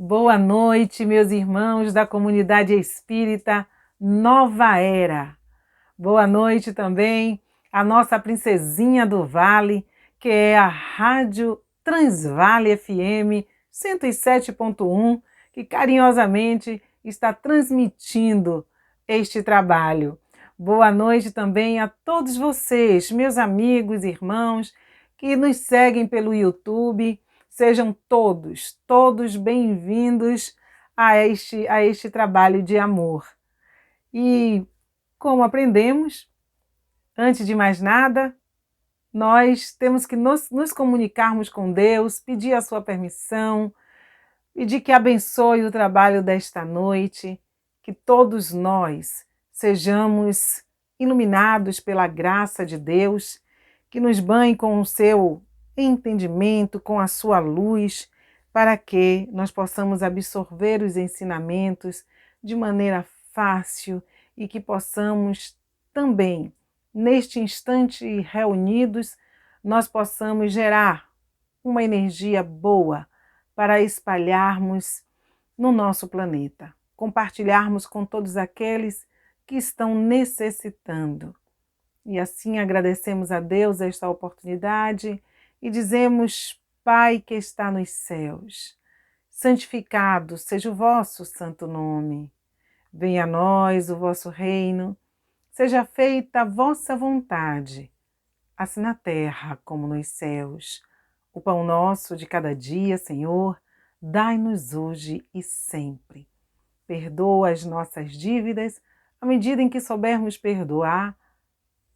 Boa noite, meus irmãos da comunidade espírita Nova Era. Boa noite também à nossa princesinha do Vale, que é a Rádio Transvale FM 107.1, que carinhosamente está transmitindo este trabalho. Boa noite também a todos vocês, meus amigos e irmãos, que nos seguem pelo YouTube. Sejam todos bem-vindos a este trabalho de amor. E, como aprendemos, antes de mais nada, nós temos que nos comunicarmos com Deus, pedir a sua permissão, pedir que abençoe o trabalho desta noite, que todos nós sejamos iluminados pela graça de Deus, que nos banhe com o seu entendimento, com a sua luz, para que nós possamos absorver os ensinamentos de maneira fácil e que possamos também, neste instante reunidos, nós possamos gerar uma energia boa para espalharmos no nosso planeta, compartilharmos com todos aqueles que estão necessitando. E assim agradecemos a Deus esta oportunidade e dizemos: Pai que está nos céus, santificado seja o vosso santo nome. Venha a nós o vosso reino, seja feita a vossa vontade, assim na terra como nos céus. O pão nosso de cada dia, Senhor, dai-nos hoje e sempre. Perdoa as nossas dívidas, à medida em que soubermos perdoar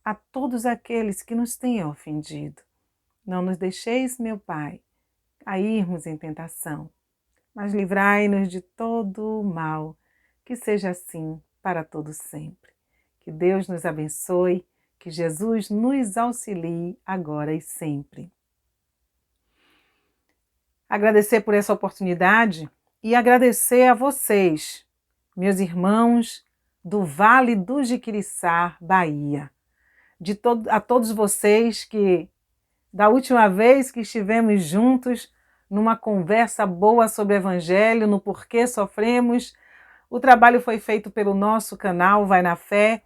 a todos aqueles que nos tenham ofendido. Não nos deixeis, meu Pai, cairmos em tentação, mas livrai-nos de todo o mal, que seja assim para todo sempre. Que Deus nos abençoe, que Jesus nos auxilie agora e sempre. Agradecer por essa oportunidade e agradecer a vocês, meus irmãos do Vale do Jiquiriçá, Bahia. A todos vocês que, da última vez que estivemos juntos numa conversa boa sobre o Evangelho, no porquê sofremos, o trabalho foi feito pelo nosso canal Vai na Fé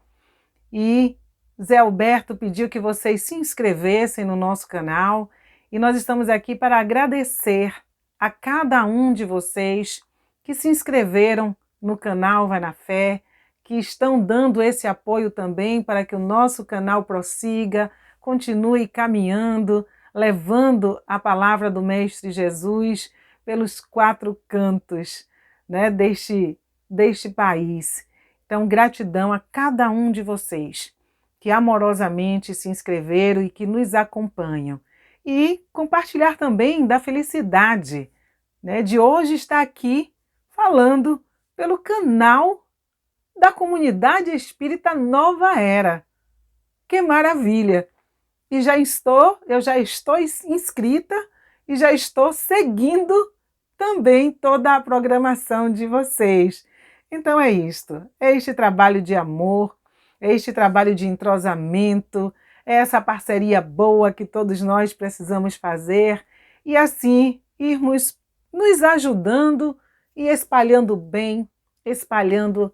e Zé Alberto pediu que vocês se inscrevessem no nosso canal e nós estamos aqui para agradecer a cada um de vocês que se inscreveram no canal Vai na Fé, que estão dando esse apoio também para que o nosso canal prossiga, continue caminhando, levando a palavra do Mestre Jesus pelos 4 cantos, né, deste país. Então, gratidão a cada um de vocês que amorosamente se inscreveram e que nos acompanham. E compartilhar também da felicidade, né, de hoje estar aqui falando pelo canal da comunidade espírita Nova Era. Que maravilha! E eu já estou inscrita e já estou seguindo também toda a programação de vocês. Então é isto, é este trabalho de amor, é este trabalho de entrosamento, é essa parceria boa que todos nós precisamos fazer e assim irmos nos ajudando e espalhando o bem, espalhando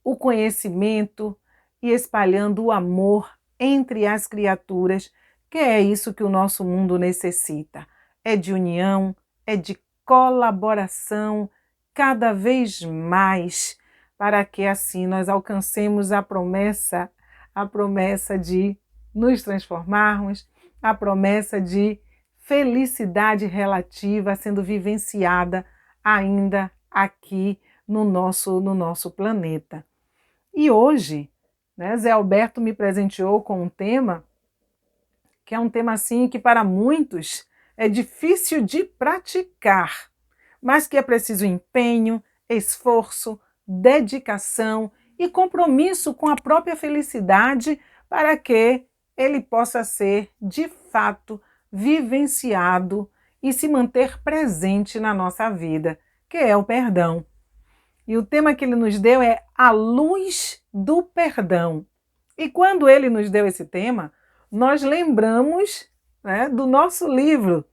o conhecimento e espalhando o amor entre as criaturas, que é isso que o nosso mundo necessita. É de união, é de colaboração cada vez mais, para que assim nós alcancemos a promessa de nos transformarmos, a promessa de felicidade relativa sendo vivenciada ainda aqui no nosso planeta. E hoje, né, Zé Alberto me presenteou com um tema que é um tema assim que para muitos é difícil de praticar, mas que é preciso empenho, esforço, dedicação e compromisso com a própria felicidade para que ele possa ser, de fato, vivenciado e se manter presente na nossa vida, que é o perdão. E o tema que ele nos deu é a luz do perdão. E quando ele nos deu esse tema, nós lembramos, né, do nosso livro,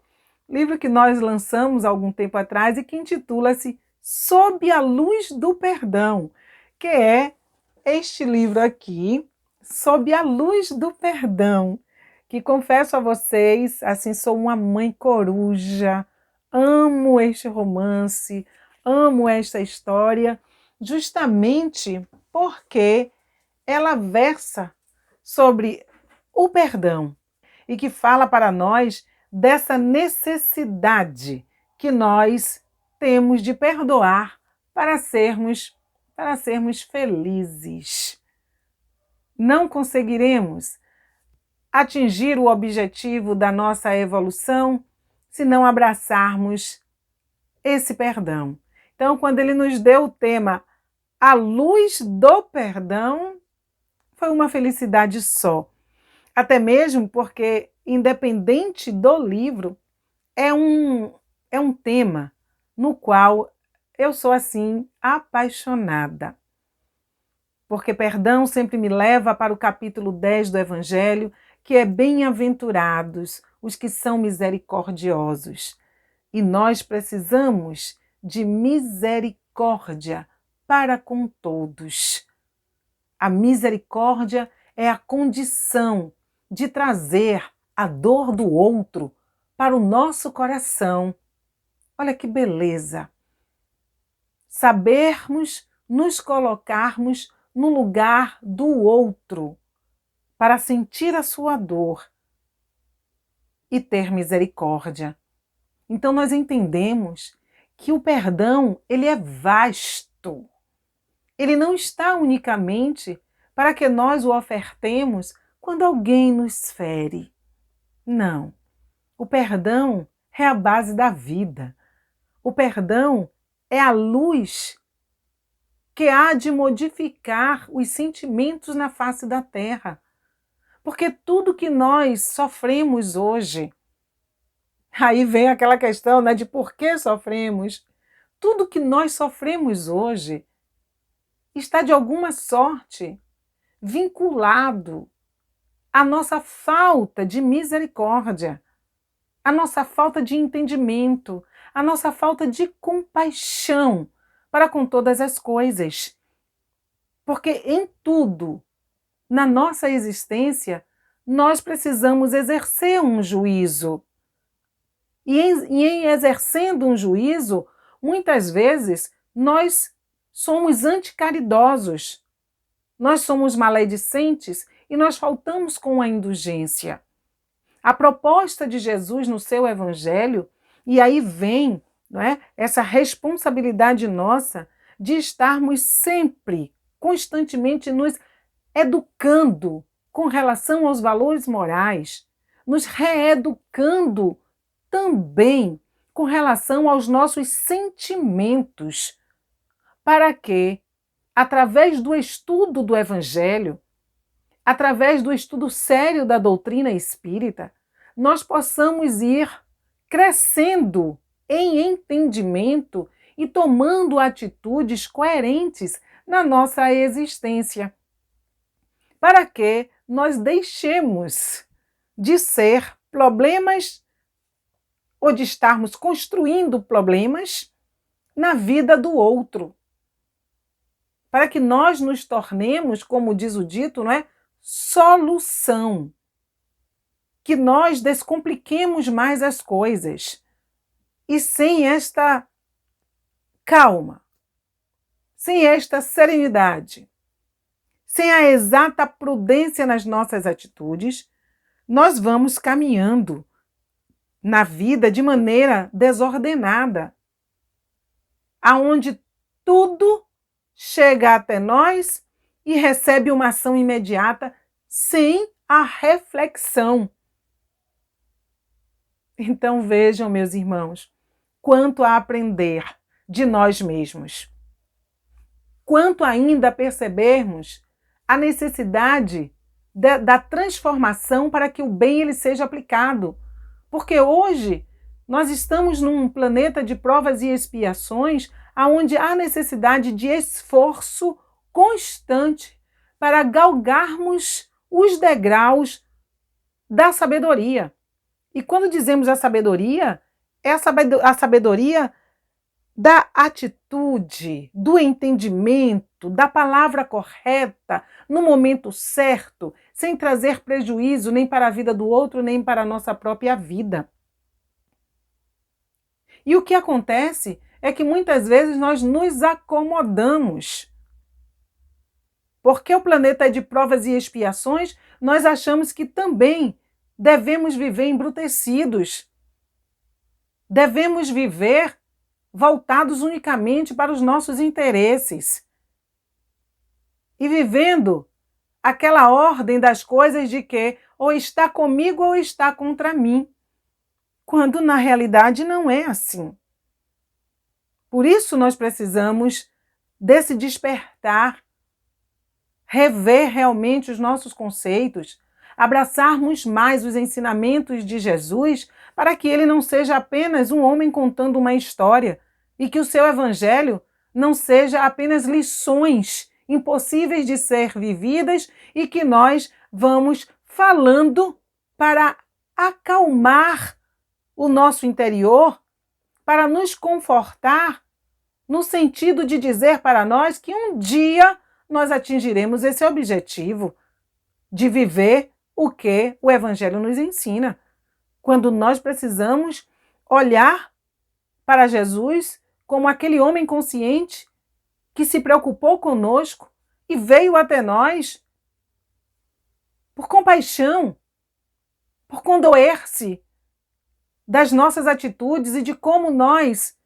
livro que nós lançamos há algum tempo atrás e que intitula-se Sob a Luz do Perdão, que é este livro aqui, Sob a Luz do Perdão, que confesso a vocês, assim, sou uma mãe coruja, amo este romance, amo esta história, justamente porque ela versa sobre o perdão e que fala para nós dessa necessidade que nós temos de perdoar para sermos felizes. Não conseguiremos atingir o objetivo da nossa evolução se não abraçarmos esse perdão. Então, quando ele nos deu o tema A Luz do Perdão, foi uma felicidade só. Até mesmo porque, independente do livro, é um tema no qual eu sou, assim, apaixonada. Porque perdão sempre me leva para o capítulo 10 do Evangelho, que é bem-aventurados os que são misericordiosos. E nós precisamos de misericórdia para com todos. A misericórdia é a condição de trazer a dor do outro para o nosso coração. Olha que beleza! Sabermos nos colocarmos no lugar do outro para sentir a sua dor e ter misericórdia. Então nós entendemos que o perdão, ele é vasto. Ele não está unicamente para que nós o ofertemos quando alguém nos fere. Não. O perdão é a base da vida. O perdão é a luz que há de modificar os sentimentos na face da terra. Porque tudo que nós sofremos hoje, aí vem aquela questão, né, de por que sofremos. Tudo que nós sofremos hoje está de alguma sorte vinculado à nossa falta de misericórdia, à nossa falta de entendimento, à nossa falta de compaixão para com todas as coisas. Porque em tudo, na nossa existência, nós precisamos exercer um juízo. E em exercendo um juízo, muitas vezes nós somos anticaridosos, nós somos maledicentes e nós faltamos com a indulgência. A proposta de Jesus no seu evangelho, e aí vem, não é, essa responsabilidade nossa de estarmos sempre, constantemente nos educando com relação aos valores morais, nos reeducando também com relação aos nossos sentimentos, para que, através do estudo do Evangelho, através do estudo sério da doutrina espírita, nós possamos ir crescendo em entendimento e tomando atitudes coerentes na nossa existência, para que nós deixemos de ser problemas ou de estarmos construindo problemas na vida do outro. Para que nós nos tornemos, como diz o dito, não é? Solução. Que nós descompliquemos mais as coisas. E sem esta calma, sem esta serenidade, sem a exata prudência nas nossas atitudes, nós vamos caminhando na vida de maneira desordenada, aonde tudo chega até nós e recebe uma ação imediata sem a reflexão. Então vejam, meus irmãos, quanto a aprender de nós mesmos. Quanto ainda a percebermos a necessidade da transformação para que o bem ele seja aplicado. Porque hoje nós estamos num planeta de provas e expiações onde há necessidade de esforço constante para galgarmos os degraus da sabedoria. E quando dizemos a sabedoria, é a sabedoria da atitude, do entendimento, da palavra correta, no momento certo, sem trazer prejuízo nem para a vida do outro, nem para a nossa própria vida. E o que acontece é que muitas vezes nós nos acomodamos. Porque o planeta é de provas e expiações, nós achamos que também devemos viver embrutecidos. Devemos viver voltados unicamente para os nossos interesses. E vivendo aquela ordem das coisas de que ou está comigo ou está contra mim. Quando na realidade não é assim. Por isso nós precisamos desse despertar, rever realmente os nossos conceitos, abraçarmos mais os ensinamentos de Jesus para que ele não seja apenas um homem contando uma história e que o seu evangelho não seja apenas lições impossíveis de ser vividas e que nós vamos falando para acalmar o nosso interior, para nos confortar, no sentido de dizer para nós que um dia nós atingiremos esse objetivo de viver o que o Evangelho nos ensina. Quando nós precisamos olhar para Jesus como aquele homem consciente que se preocupou conosco e veio até nós por compaixão, por condoer-se das nossas atitudes e de como nós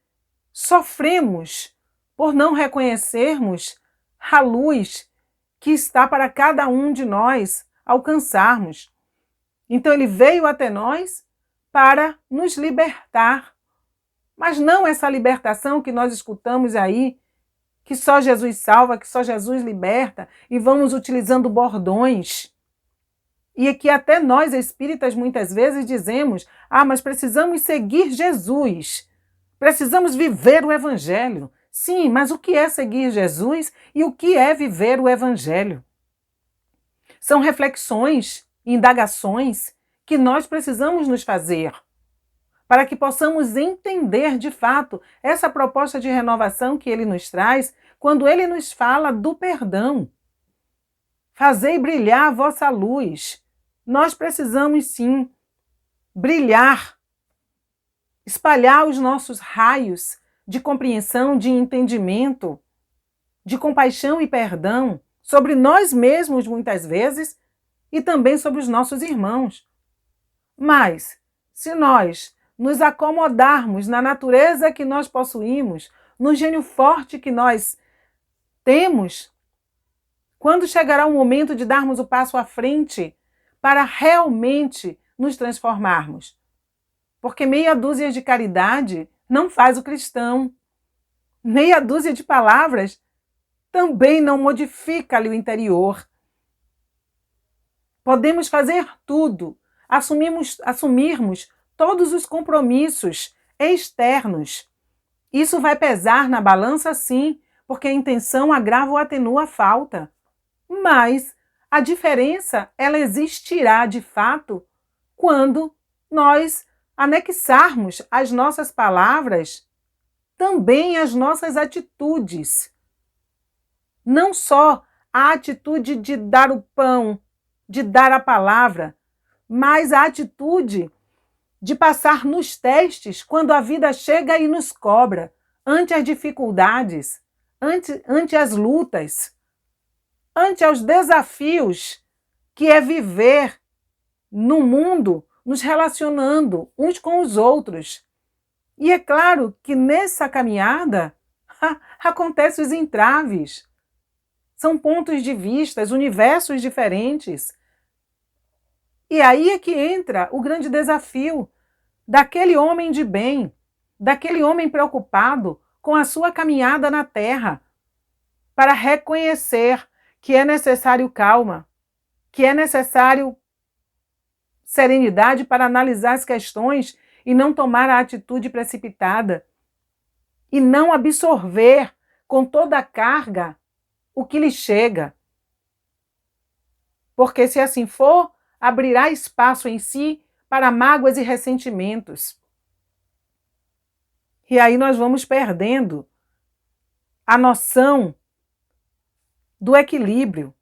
sofremos por não reconhecermos a luz que está para cada um de nós alcançarmos. Então ele veio até nós para nos libertar. Mas não essa libertação que nós escutamos aí, que só Jesus salva, que só Jesus liberta, e vamos utilizando bordões. E que até nós espíritas muitas vezes dizemos, mas precisamos seguir Jesus, precisamos viver o Evangelho. Sim, mas o que é seguir Jesus e o que é viver o Evangelho? São reflexões, indagações que nós precisamos nos fazer para que possamos entender de fato essa proposta de renovação que ele nos traz quando ele nos fala do perdão. Fazei brilhar a vossa luz. Nós precisamos sim brilhar, espalhar os nossos raios de compreensão, de entendimento, de compaixão e perdão sobre nós mesmos muitas vezes e também sobre os nossos irmãos. Mas, se nós nos acomodarmos na natureza que nós possuímos, no gênio forte que nós temos, quando chegará o momento de darmos o passo à frente para realmente nos transformarmos? Porque meia dúzia de caridade não faz o cristão. Meia dúzia de palavras também não modifica-lhe o interior. Podemos fazer tudo, assumirmos todos os compromissos externos. Isso vai pesar na balança, sim, porque a intenção agrava ou atenua a falta. Mas a diferença, ela existirá de fato quando nós anexarmos às nossas palavras também as nossas atitudes. Não só a atitude de dar o pão, de dar a palavra, mas a atitude de passar nos testes quando a vida chega e nos cobra, ante as dificuldades, ante as lutas, ante os desafios que é viver no mundo, nos relacionando uns com os outros. E é claro que nessa caminhada acontecem os entraves. São pontos de vista, universos diferentes. E aí é que entra o grande desafio daquele homem de bem, daquele homem preocupado com a sua caminhada na Terra, para reconhecer que é necessário calma, que é necessário serenidade para analisar as questões e não tomar a atitude precipitada, e não absorver com toda a carga o que lhe chega. Porque se assim for, abrirá espaço em si para mágoas e ressentimentos. E aí nós vamos perdendo a noção do equilíbrio.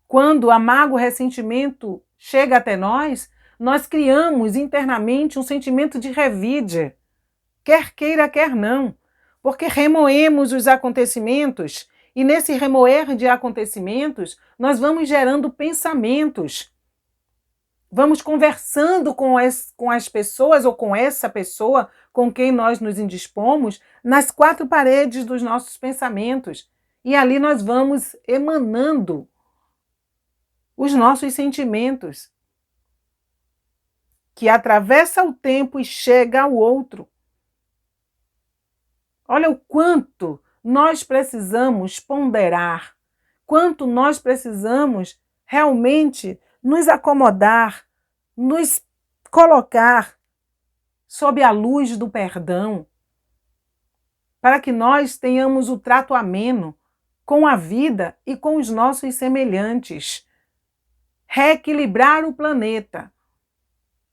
Quando a mágoa, o ressentimento chega até nós, nós criamos internamente um sentimento de revide, quer queira, quer não, porque remoemos os acontecimentos e nesse remoer de acontecimentos nós vamos gerando pensamentos. Vamos conversando com as pessoas ou com essa pessoa com quem nós nos indispomos nas quatro paredes dos nossos pensamentos. E ali nós vamos emanando os nossos sentimentos, que atravessa o tempo e chega ao outro. Olha o quanto nós precisamos ponderar, quanto nós precisamos realmente nos acomodar, nos colocar sob a luz do perdão, para que nós tenhamos o trato ameno com a vida e com os nossos semelhantes. Reequilibrar o planeta.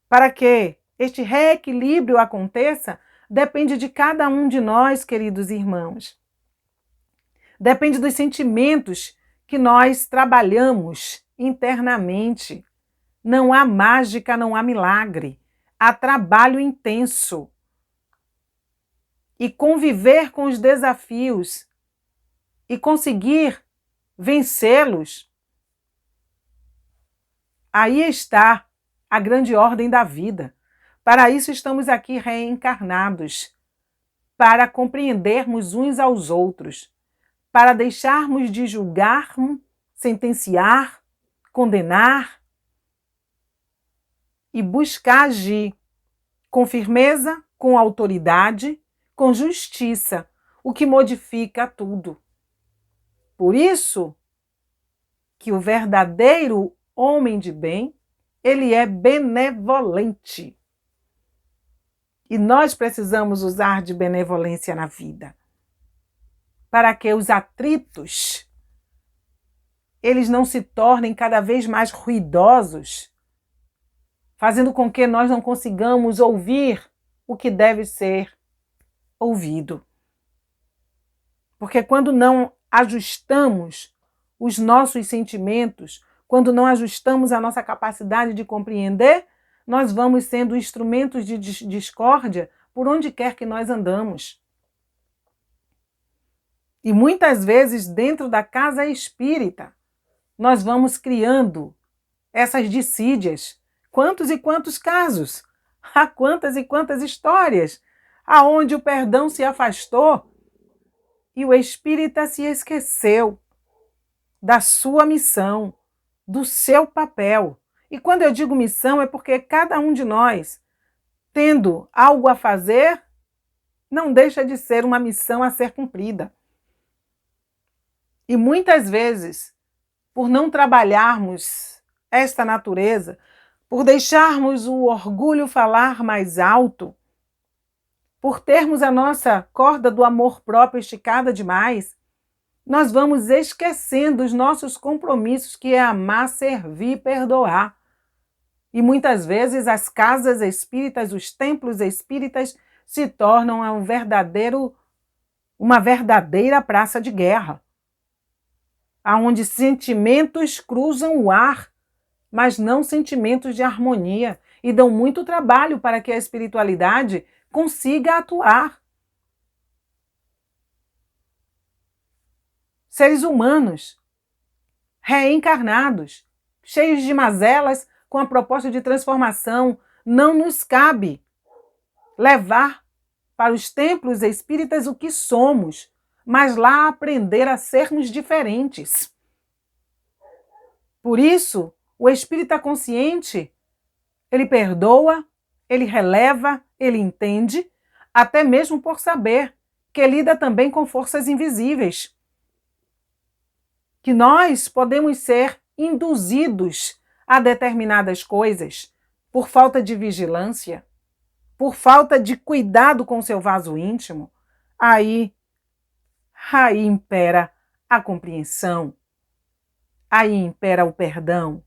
Para que este reequilíbrio aconteça, depende de cada um de nós, queridos irmãos. Depende dos sentimentos que nós trabalhamos internamente. Não há mágica, não há milagre. Há trabalho intenso. E conviver com os desafios e conseguir vencê-los, aí está a grande ordem da vida. Para isso estamos aqui reencarnados, para compreendermos uns aos outros, para deixarmos de julgar, sentenciar, condenar e buscar agir com firmeza, com autoridade, com justiça, o que modifica tudo. Por isso que o verdadeiro homem de bem, ele é benevolente. E nós precisamos usar de benevolência na vida, para que os atritos, eles não se tornem cada vez mais ruidosos, fazendo com que nós não consigamos ouvir o que deve ser ouvido. Porque quando não ajustamos os nossos sentimentos, quando não ajustamos a nossa capacidade de compreender, nós vamos sendo instrumentos de discórdia por onde quer que nós andamos. E muitas vezes, dentro da casa espírita, nós vamos criando essas dissídias. Quantos e quantos casos? Há quantas e quantas histórias aonde o perdão se afastou e o espírita se esqueceu da sua missão, do seu papel. E quando eu digo missão é porque cada um de nós, tendo algo a fazer, não deixa de ser uma missão a ser cumprida. E muitas vezes, por não trabalharmos esta natureza, por deixarmos o orgulho falar mais alto, por termos a nossa corda do amor próprio esticada demais, nós vamos esquecendo os nossos compromissos, que é amar, servir e perdoar. E muitas vezes as casas espíritas, os templos espíritas se tornam uma verdadeira praça de guerra, onde sentimentos cruzam o ar, mas não sentimentos de harmonia, e dão muito trabalho para que a espiritualidade consiga atuar. Seres humanos, reencarnados, cheios de mazelas, com a proposta de transformação, não nos cabe levar para os templos espíritas o que somos, mas lá aprender a sermos diferentes. Por isso, o espírita consciente, ele perdoa, ele releva, ele entende, até mesmo por saber que lida também com forças invisíveis, que nós podemos ser induzidos a determinadas coisas por falta de vigilância, por falta de cuidado com seu vaso íntimo. Aí impera a compreensão, aí impera o perdão,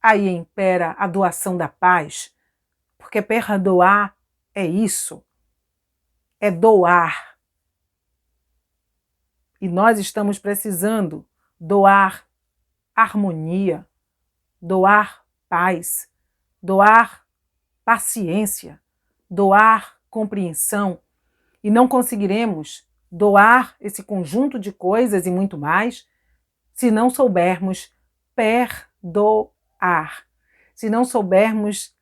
aí impera a doação da paz, porque perdoar é isso, é doar. E nós estamos precisando doar harmonia, doar paz, doar paciência, doar compreensão. E não conseguiremos doar esse conjunto de coisas e muito mais se não soubermos perdoar, se não soubermos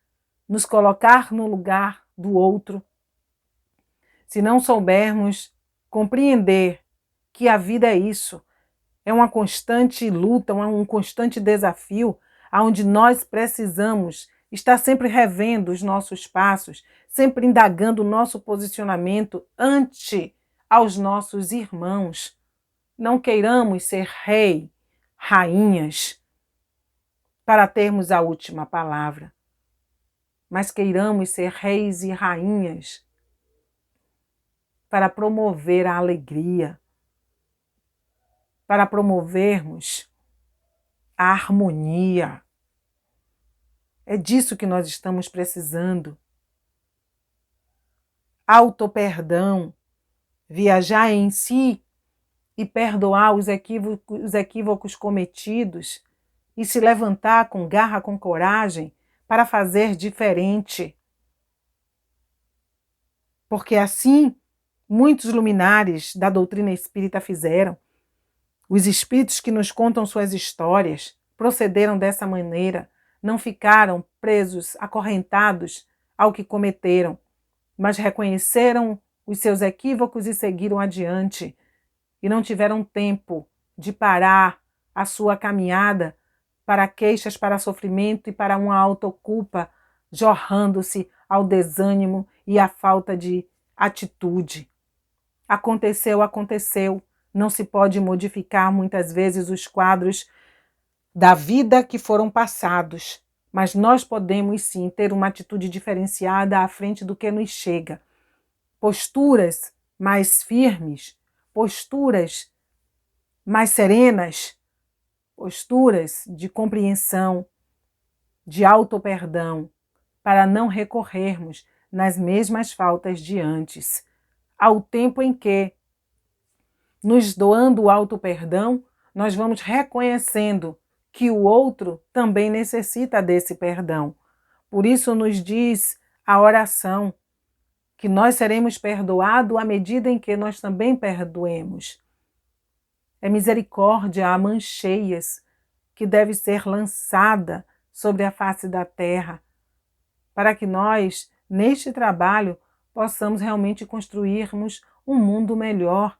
nos colocar no lugar do outro, se não soubermos compreender que a vida é isso, é uma constante luta, um constante desafio, onde nós precisamos estar sempre revendo os nossos passos, sempre indagando o nosso posicionamento ante aos nossos irmãos. Não queiramos ser rei, rainhas, para termos a última palavra, mas queiramos ser reis e rainhas para promover a alegria, para promovermos a harmonia. É disso que nós estamos precisando. Autoperdão, viajar em si e perdoar os equívocos cometidos e se levantar com garra, com coragem para fazer diferente. Porque assim muitos luminares da doutrina espírita fizeram. Os espíritos que nos contam suas histórias procederam dessa maneira, não ficaram presos, acorrentados ao que cometeram, mas reconheceram os seus equívocos e seguiram adiante, e não tiveram tempo de parar a sua caminhada para queixas, para sofrimento e para uma autoculpa, jorrando-se ao desânimo e à falta de atitude. Aconteceu, aconteceu. Não se pode modificar muitas vezes os quadros da vida que foram passados, mas nós podemos sim ter uma atitude diferenciada à frente do que nos chega. Posturas mais firmes, posturas mais serenas, posturas de compreensão, de autoperdão, para não recorrermos nas mesmas faltas de antes, ao tempo em que, nos doando o autoperdão, nós vamos reconhecendo que o outro também necessita desse perdão. Por isso nos diz a oração que nós seremos perdoados à medida em que nós também perdoemos. É misericórdia a mãos cheias que deve ser lançada sobre a face da terra, para que nós, neste trabalho, possamos realmente construirmos um mundo melhor.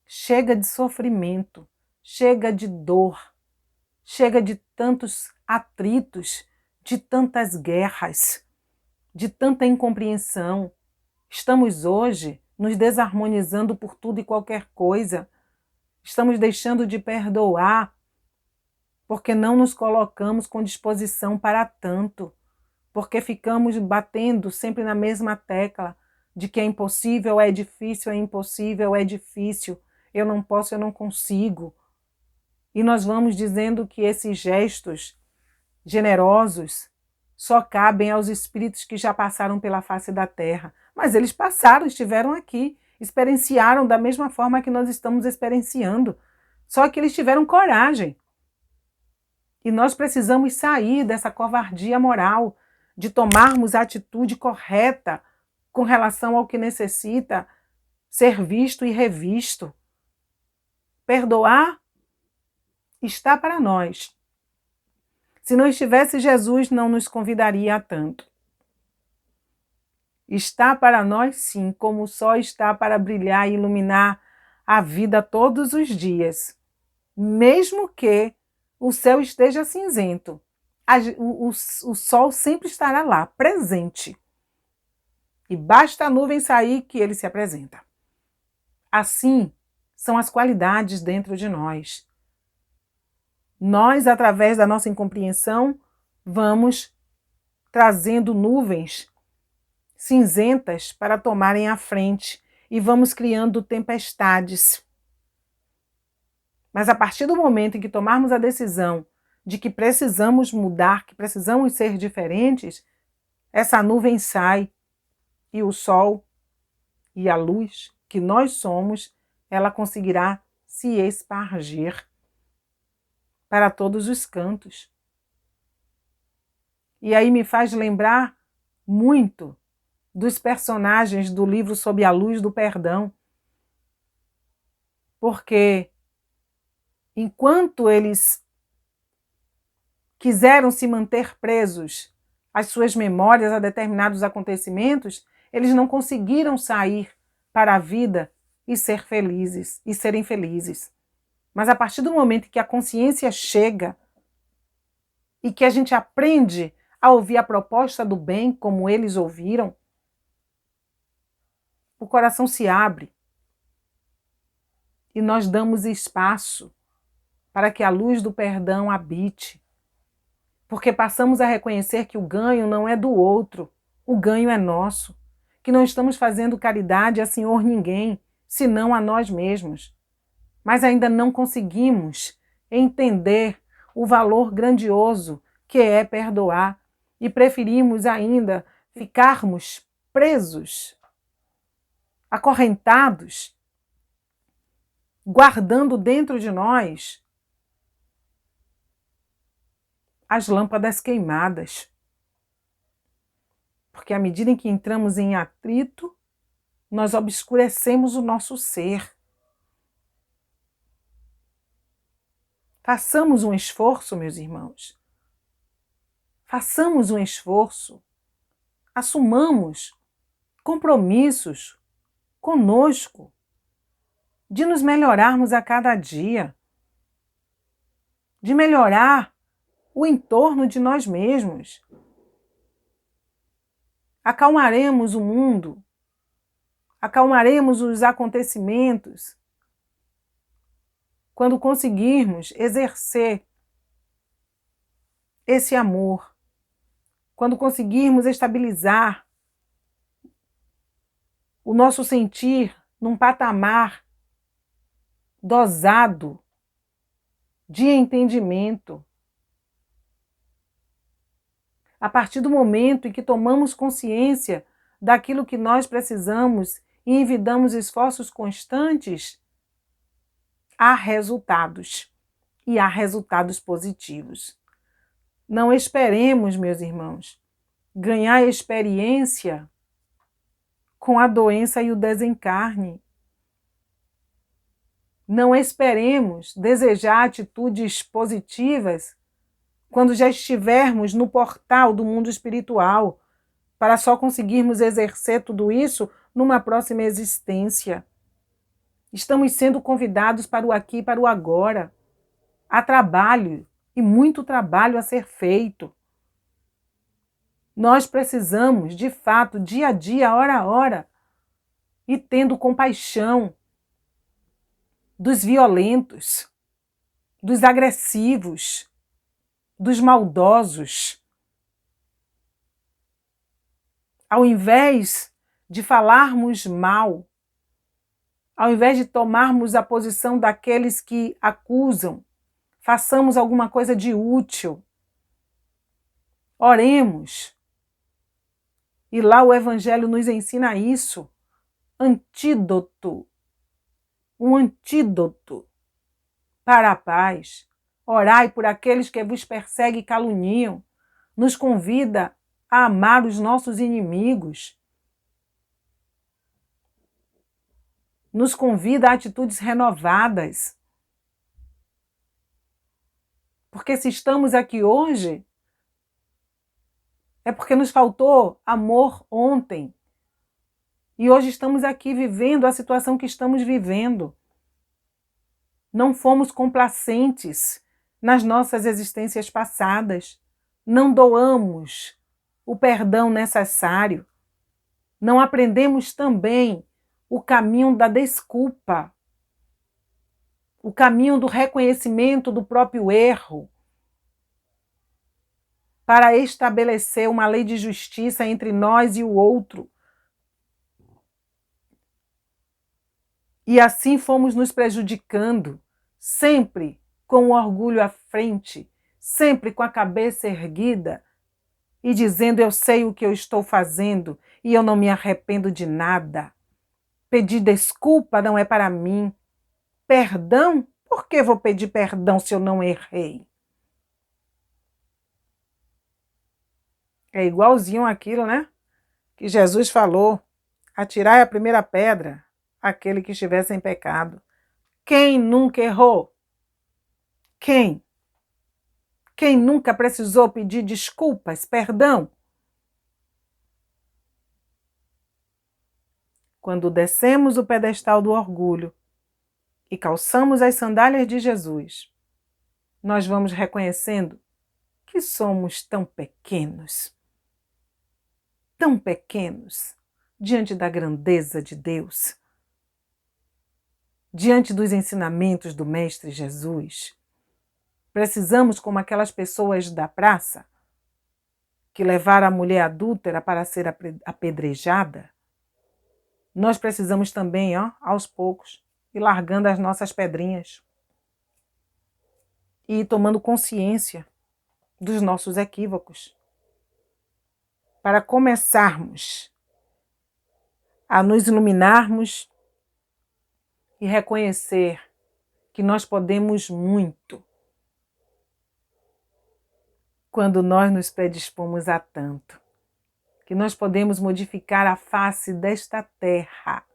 Chega de sofrimento, chega de dor, chega de tantos atritos, de tantas guerras, de tanta incompreensão. Estamos hoje nos desarmonizando por tudo e qualquer coisa. Estamos deixando de perdoar porque não nos colocamos com disposição para tanto, porque ficamos batendo sempre na mesma tecla de que é impossível, é difícil, é impossível, é difícil, eu não posso, eu não consigo. E nós vamos dizendo que esses gestos generosos só cabem aos espíritos que já passaram pela face da terra. Mas eles passaram, estiveram aqui, experienciaram da mesma forma que nós estamos experienciando. Só que eles tiveram coragem. E nós precisamos sair dessa covardia moral, de tomarmos a atitude correta com relação ao que necessita ser visto e revisto. Perdoar está para nós. Se não estivesse Jesus, não nos convidaria a tanto. Está para nós sim, como o sol está para brilhar e iluminar a vida todos os dias. Mesmo que o céu esteja cinzento, o sol sempre estará lá, presente. E basta a nuvem sair que ele se apresenta. Assim são as qualidades dentro de nós. Nós, através da nossa incompreensão, vamos trazendo nuvens cinzentas para tomarem a frente e vamos criando tempestades. Mas a partir do momento em que tomarmos a decisão de que precisamos mudar, que precisamos ser diferentes, essa nuvem sai e o sol e a luz que nós somos, ela conseguirá se espargir para todos os cantos. E aí me faz lembrar muito dos personagens do livro Sob a Luz do Perdão, porque enquanto eles quiseram se manter presos às suas memórias, a determinados acontecimentos, eles não conseguiram sair para a vida e ser felizes, e serem felizes. Mas a partir do momento que a consciência chega e que a gente aprende a ouvir a proposta do bem, como eles ouviram, o coração se abre e nós damos espaço para que a luz do perdão habite. Porque passamos a reconhecer que o ganho não é do outro, o ganho é nosso, que não estamos fazendo caridade a senhor ninguém, senão a nós mesmos. Mas ainda não conseguimos entender o valor grandioso que é perdoar e preferimos ainda ficarmos presos, acorrentados, guardando dentro de nós as lâmpadas queimadas. Porque à medida em que entramos em atrito, nós obscurecemos o nosso ser. Façamos um esforço, meus irmãos. Façamos um esforço. Assumamos compromissos conosco de nos melhorarmos a cada dia, de melhorar o entorno de nós mesmos. Acalmaremos o mundo, acalmaremos os acontecimentos quando conseguirmos exercer esse amor, quando conseguirmos estabilizar o nosso sentir num patamar dosado de entendimento. A partir do momento em que tomamos consciência daquilo que nós precisamos e envidamos esforços constantes, há resultados, e há resultados positivos. Não esperemos, meus irmãos, ganhar experiência com a doença e o desencarne. Não esperemos desejar atitudes positivas quando já estivermos no portal do mundo espiritual, para só conseguirmos exercer tudo isso numa próxima existência. Estamos sendo convidados para o aqui e para o agora. Há trabalho, e muito trabalho a ser feito. Nós precisamos, de fato, dia a dia, hora a hora, e tendo compaixão dos violentos, dos agressivos, dos maldosos. Ao invés de falarmos mal, ao invés de tomarmos a posição daqueles que acusam, façamos alguma coisa de útil. Oremos. E lá o Evangelho nos ensina isso. Antídoto. Um antídoto para a paz. Orai por aqueles que vos perseguem e caluniam. Nos convida a amar os nossos inimigos. Nos convida a atitudes renovadas. Porque se estamos aqui hoje, é porque nos faltou amor ontem. E hoje estamos aqui vivendo a situação que estamos vivendo. Não fomos complacentes nas nossas existências passadas. Não doamos o perdão necessário. Não aprendemos também o caminho da desculpa, o caminho do reconhecimento do próprio erro, para estabelecer uma lei de justiça entre nós e o outro. E assim fomos nos prejudicando, sempre com o orgulho à frente, sempre com a cabeça erguida e dizendo: eu sei o que eu estou fazendo e eu não me arrependo de nada. Pedir desculpa não é para mim. Perdão? Por que vou pedir perdão se eu não errei? É igualzinho aquilo, né? Que Jesus falou: atirai a primeira pedra, aquele que estiver sem pecado. Quem nunca errou? Quem? Quem nunca precisou pedir desculpas, perdão? Quando descemos o pedestal do orgulho e calçamos as sandálias de Jesus, nós vamos reconhecendo que somos tão pequenos diante da grandeza de Deus, diante dos ensinamentos do Mestre Jesus. Precisamos, como aquelas pessoas da praça que levaram a mulher adúltera para ser apedrejada, nós precisamos também, aos poucos, ir largando as nossas pedrinhas e ir tomando consciência dos nossos equívocos, para começarmos a nos iluminarmos e reconhecer que nós podemos muito quando nós nos predispomos a tanto, que nós podemos modificar a face desta terra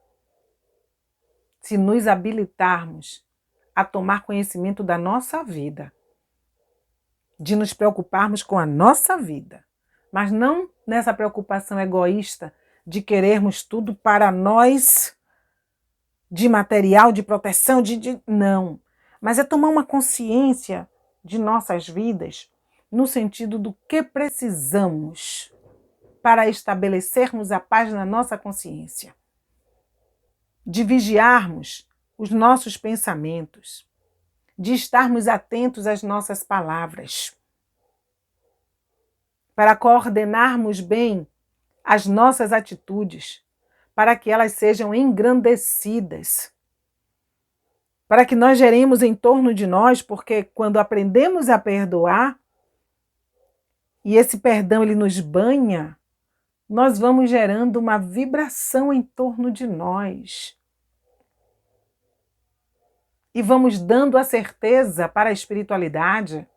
se nos habilitarmos a tomar conhecimento da nossa vida, de nos preocuparmos com a nossa vida, mas não nessa preocupação egoísta de querermos tudo para nós, de material, de proteção, não. Mas é tomar uma consciência de nossas vidas no sentido do que precisamos para estabelecermos a paz na nossa consciência, de vigiarmos os nossos pensamentos, de estarmos atentos às nossas palavras, para coordenarmos bem as nossas atitudes, para que elas sejam engrandecidas, para que nós geremos em torno de nós, porque quando aprendemos a perdoar, e esse perdão ele nos banha, nós vamos gerando uma vibração em torno de nós. E vamos dando a certeza para a espiritualidade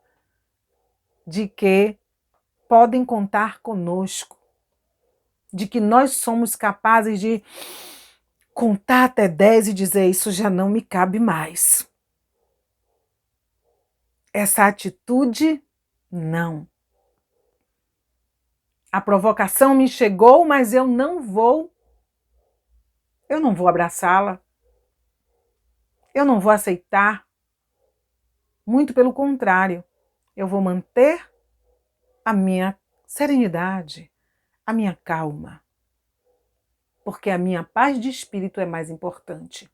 de que podem contar conosco, de que nós somos capazes de contar até 10 e dizer: isso já não me cabe mais. Essa atitude, não. A provocação me chegou, mas eu não vou abraçá-la. Eu não vou aceitar. Muito pelo contrário, eu vou manter a minha serenidade, a minha calma, porque a minha paz de espírito é mais importante.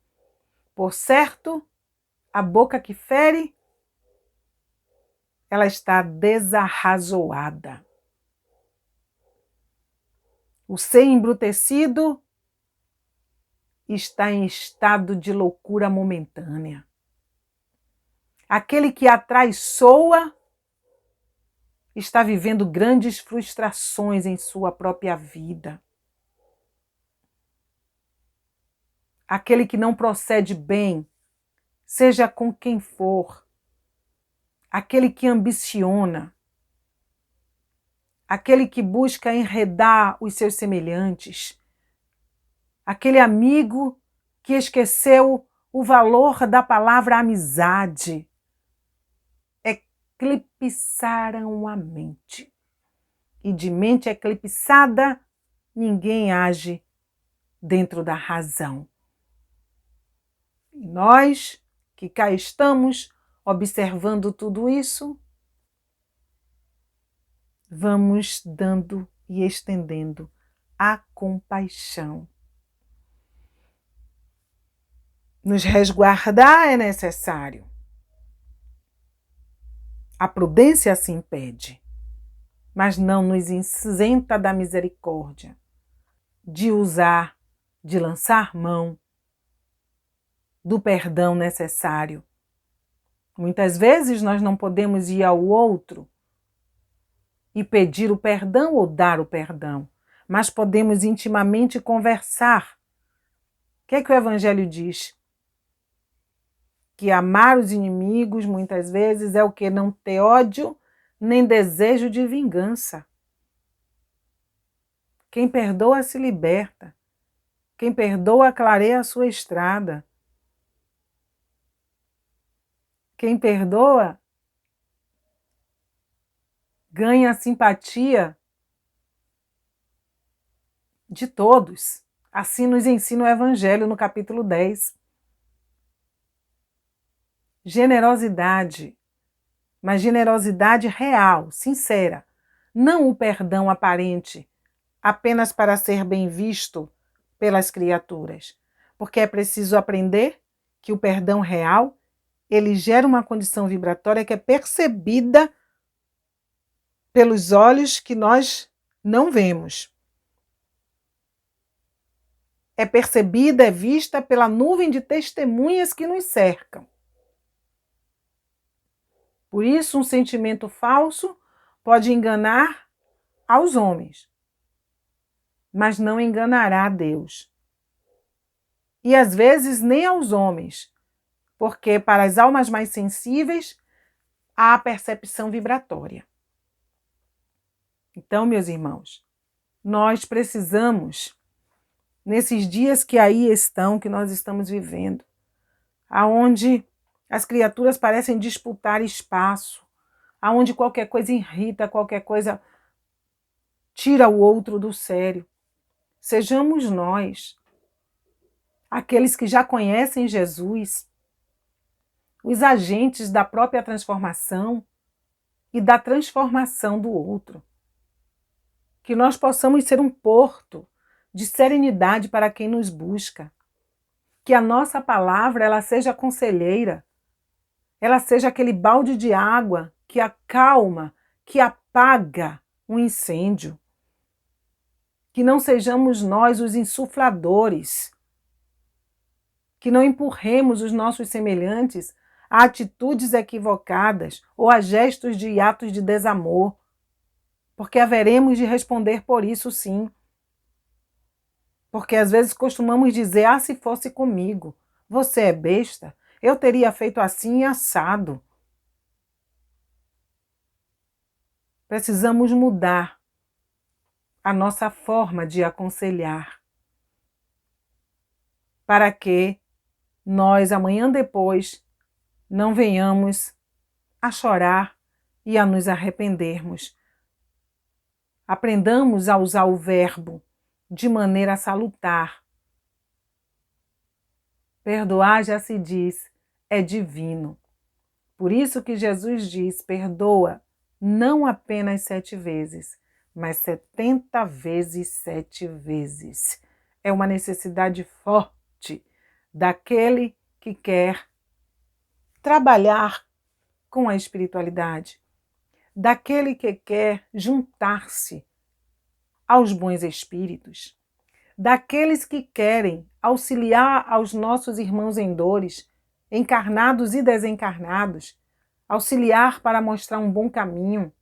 Por certo, a boca que fere, ela está desarrazoada. O ser embrutecido está em estado de loucura momentânea. Aquele que atraiçoa está vivendo grandes frustrações em sua própria vida. Aquele que não procede bem, seja com quem for, aquele que ambiciona, aquele que busca enredar os seus semelhantes, aquele amigo que esqueceu o valor da palavra amizade, eclipsaram a mente. E de mente eclipsada, ninguém age dentro da razão. E nós, que cá estamos, observando tudo isso, vamos dando e estendendo a compaixão. Nos resguardar é necessário. A prudência assim pede, mas não nos isenta da misericórdia, de usar, de lançar mão do perdão necessário. Muitas vezes nós não podemos ir ao outro e pedir o perdão ou dar o perdão, mas podemos intimamente conversar. que é que o Evangelho diz? Que amar os inimigos, muitas vezes, é o que? Não ter ódio nem desejo de vingança. Quem perdoa se liberta. Quem perdoa clareia a sua estrada. Quem perdoa ganha a simpatia de todos. Assim nos ensina o Evangelho no capítulo 10. Generosidade, mas generosidade real, sincera. Não o perdão aparente, apenas para ser bem visto pelas criaturas. Porque é preciso aprender que o perdão real, ele gera uma condição vibratória que é percebida pelos olhos que nós não vemos. É percebida, é vista pela nuvem de testemunhas que nos cercam. Por isso, um sentimento falso pode enganar aos homens, mas não enganará a Deus. E às vezes nem aos homens, porque para as almas mais sensíveis há a percepção vibratória. Então, meus irmãos, nós precisamos, nesses dias que aí estão, que nós estamos vivendo, aonde as criaturas parecem disputar espaço, aonde qualquer coisa irrita, qualquer coisa tira o outro do sério. Sejamos nós, aqueles que já conhecem Jesus, os agentes da própria transformação e da transformação do outro. Que nós possamos ser um porto de serenidade para quem nos busca. Que a nossa palavra ela seja conselheira, ela seja aquele balde de água que acalma, que apaga um incêndio. Que não sejamos nós os insufladores, que não empurremos os nossos semelhantes a atitudes equivocadas ou a gestos de atos de desamor, porque haveremos de responder por isso sim. Porque às vezes costumamos dizer, se fosse comigo, você é besta, eu teria feito assim e assado. Precisamos mudar a nossa forma de aconselhar, para que nós, amanhã depois, não venhamos a chorar e a nos arrependermos. Aprendamos a usar o verbo de maneira salutar. Perdoar, já se diz, é divino. Por isso que Jesus diz, perdoa não apenas 7 vezes, mas 70 vezes 7 vezes. É uma necessidade forte daquele que quer trabalhar com a espiritualidade, daquele que quer juntar-se aos bons espíritos, daqueles que querem auxiliar aos nossos irmãos em dores, encarnados e desencarnados, auxiliar para mostrar um bom caminho.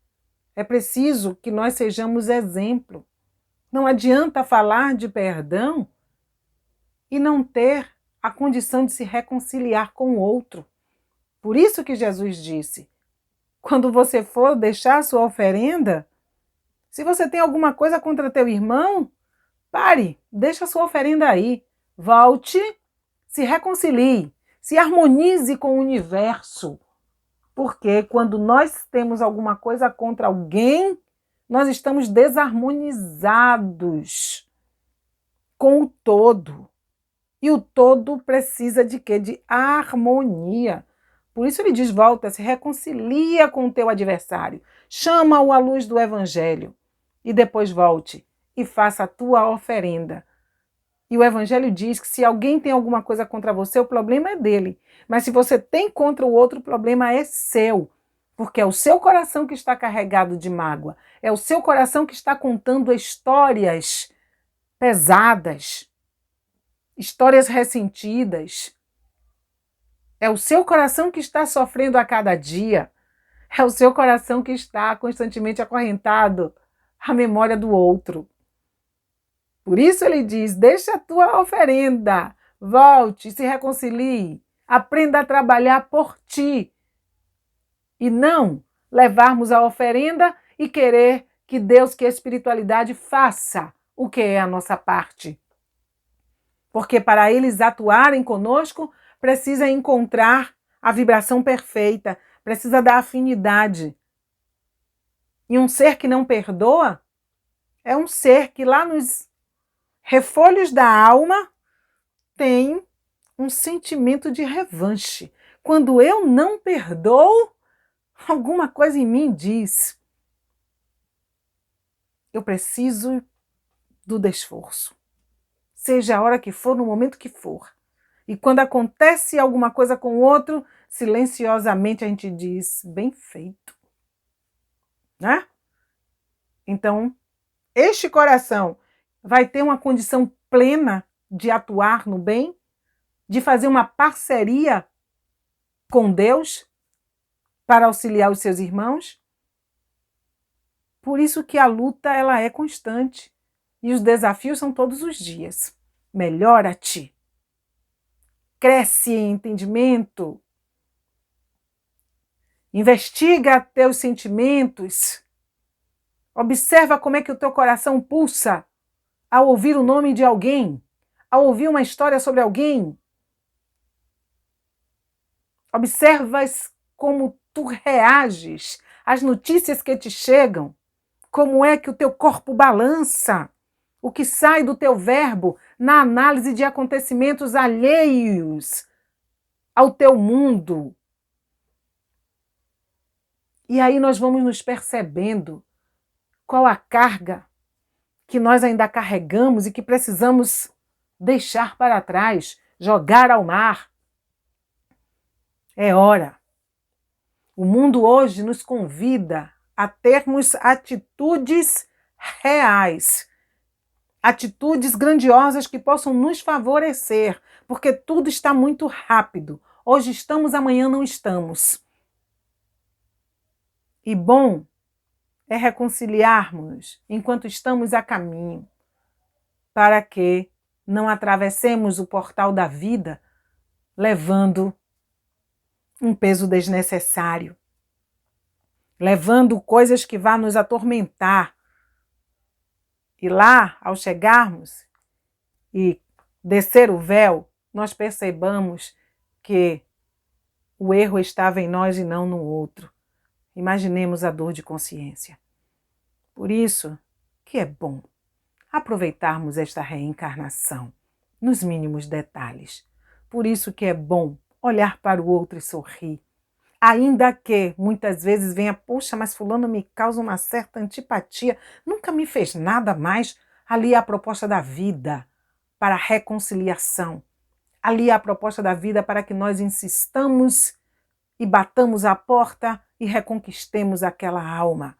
É preciso que nós sejamos exemplo. Não adianta falar de perdão e não ter a condição de se reconciliar com o outro. Por isso que Jesus disse, quando você for deixar a sua oferenda, se você tem alguma coisa contra teu irmão, pare, deixa a sua oferenda aí, volte, se reconcilie, se harmonize com o universo. Porque quando nós temos alguma coisa contra alguém, nós estamos desarmonizados com o todo. E o todo precisa de quê? De harmonia. Por isso ele diz, volta, se reconcilia com o teu adversário, chama-o à luz do Evangelho e depois volte e faça a tua oferenda. E o Evangelho diz que se alguém tem alguma coisa contra você, o problema é dele. Mas se você tem contra o outro, o problema é seu. Porque é o seu coração que está carregado de mágoa. É o seu coração que está contando histórias pesadas, histórias ressentidas. É o seu coração que está sofrendo a cada dia. É o seu coração que está constantemente acorrentado à memória do outro. Por isso ele diz, deixa a tua oferenda, Volte, se reconcilie, aprenda a trabalhar por ti e não levarmos a oferenda e querer que Deus, que a espiritualidade faça o que é a nossa parte. Porque para eles atuarem conosco, precisa encontrar a vibração perfeita, precisa da afinidade. E um ser que não perdoa é um ser que lá nos refolhos da alma tem um sentimento de revanche. Quando eu não perdoo, alguma coisa em mim diz: eu preciso do desforço. Seja a hora que for, no momento que for. E quando acontece alguma coisa com o outro, silenciosamente a gente diz: bem feito. Né? Então, este coração vai ter uma condição plena de atuar no bem, de fazer uma parceria com Deus para auxiliar os seus irmãos. Por isso que a luta ela é constante e os desafios são todos os dias. Melhora-te. Cresce em entendimento. Investiga teus sentimentos. Observa como é que o teu coração pulsa ao ouvir o nome de alguém, ao ouvir uma história sobre alguém. Observas como tu reages às notícias que te chegam, como é que o teu corpo balança, o que sai do teu verbo na análise de acontecimentos alheios ao teu mundo. E aí nós vamos nos percebendo qual a carga que nós ainda carregamos e que precisamos deixar para trás, jogar ao mar. É hora. O mundo hoje nos convida a termos atitudes reais, atitudes grandiosas que possam nos favorecer, porque tudo está muito rápido. Hoje estamos, amanhã não estamos. E bom é reconciliarmos enquanto estamos a caminho, para que não atravessemos o portal da vida levando um peso desnecessário, levando coisas que vão nos atormentar. E lá, ao chegarmos e descer o véu, nós percebamos que o erro estava em nós e não no outro. Imaginemos a dor de consciência. Por isso que é bom aproveitarmos esta reencarnação nos mínimos detalhes. Por isso que é bom olhar para o outro e sorrir. Ainda que muitas vezes venha, poxa, mas fulano me causa uma certa antipatia, nunca me fez nada mais. Ali é a proposta da vida para a reconciliação. Ali é a proposta da vida para que nós insistamos e batamos a porta e reconquistemos aquela alma.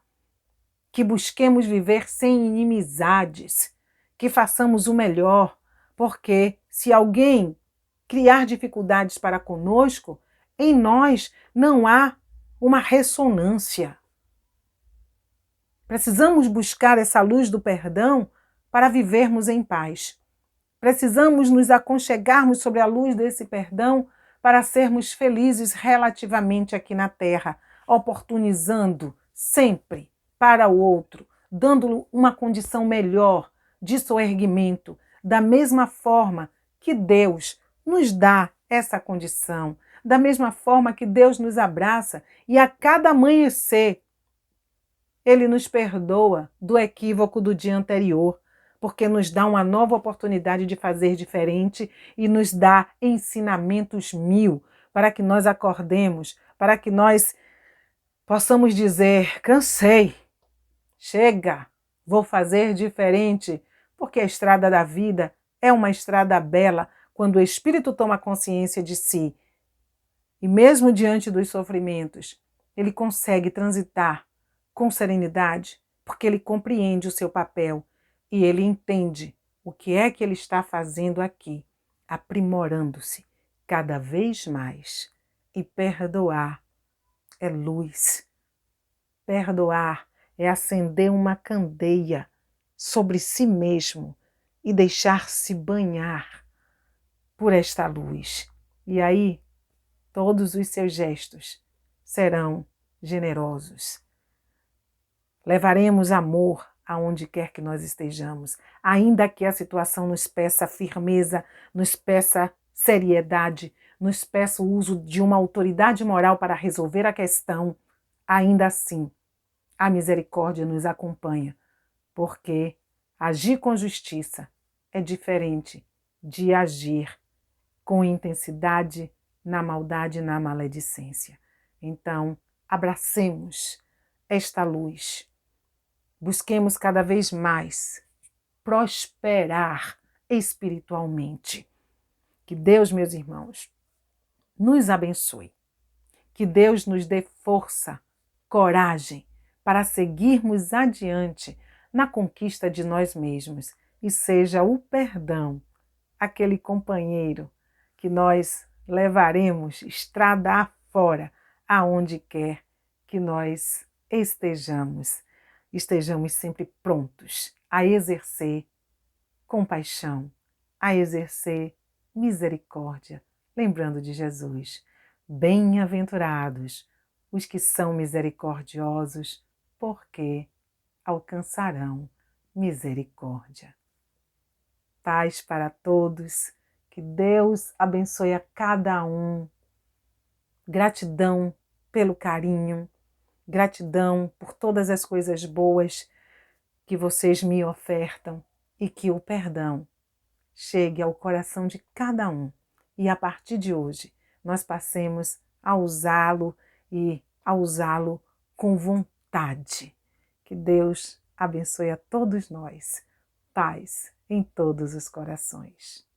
Que busquemos viver sem inimizades, que façamos o melhor, porque se alguém criar dificuldades para conosco, em nós não há uma ressonância. Precisamos buscar essa luz do perdão para vivermos em paz. Precisamos nos aconchegarmos sobre a luz desse perdão para sermos felizes relativamente aqui na Terra, oportunizando sempre para o outro, dando-lhe uma condição melhor de soerguimento, da mesma forma que Deus nos dá essa condição, da mesma forma que Deus nos abraça e a cada amanhecer Ele nos perdoa do equívoco do dia anterior, porque nos dá uma nova oportunidade de fazer diferente e nos dá ensinamentos mil para que nós acordemos, para que nós possamos dizer: cansei, chega, vou fazer diferente, porque a estrada da vida é uma estrada bela quando o espírito toma consciência de si. E mesmo diante dos sofrimentos, ele consegue transitar com serenidade, porque ele compreende o seu papel e ele entende o que é que ele está fazendo aqui, aprimorando-se cada vez mais. E perdoar é luz. Perdoar é acender uma candeia sobre si mesmo e deixar-se banhar por esta luz. E aí, todos os seus gestos serão generosos. Levaremos amor aonde quer que nós estejamos, ainda que a situação nos peça firmeza, nos peça seriedade, nos peça o uso de uma autoridade moral para resolver a questão, ainda assim, a misericórdia nos acompanha, porque agir com justiça é diferente de agir com intensidade na maldade e na maledicência. Então, abracemos esta luz. Busquemos cada vez mais prosperar espiritualmente. Que Deus, meus irmãos, nos abençoe. Que Deus nos dê força, coragem para seguirmos adiante na conquista de nós mesmos e seja o perdão aquele companheiro que nós levaremos estrada afora, aonde quer que nós estejamos. Estejamos sempre prontos a exercer compaixão, a exercer misericórdia, lembrando de Jesus. Bem-aventurados os que são misericordiosos, porque alcançarão misericórdia. Paz para todos, que Deus abençoe a cada um. Gratidão pelo carinho, gratidão por todas as coisas boas que vocês me ofertam e que o perdão chegue ao coração de cada um e a partir de hoje nós passemos a usá-lo e a usá-lo com vontade. Que Deus abençoe a todos nós. Paz em todos os corações.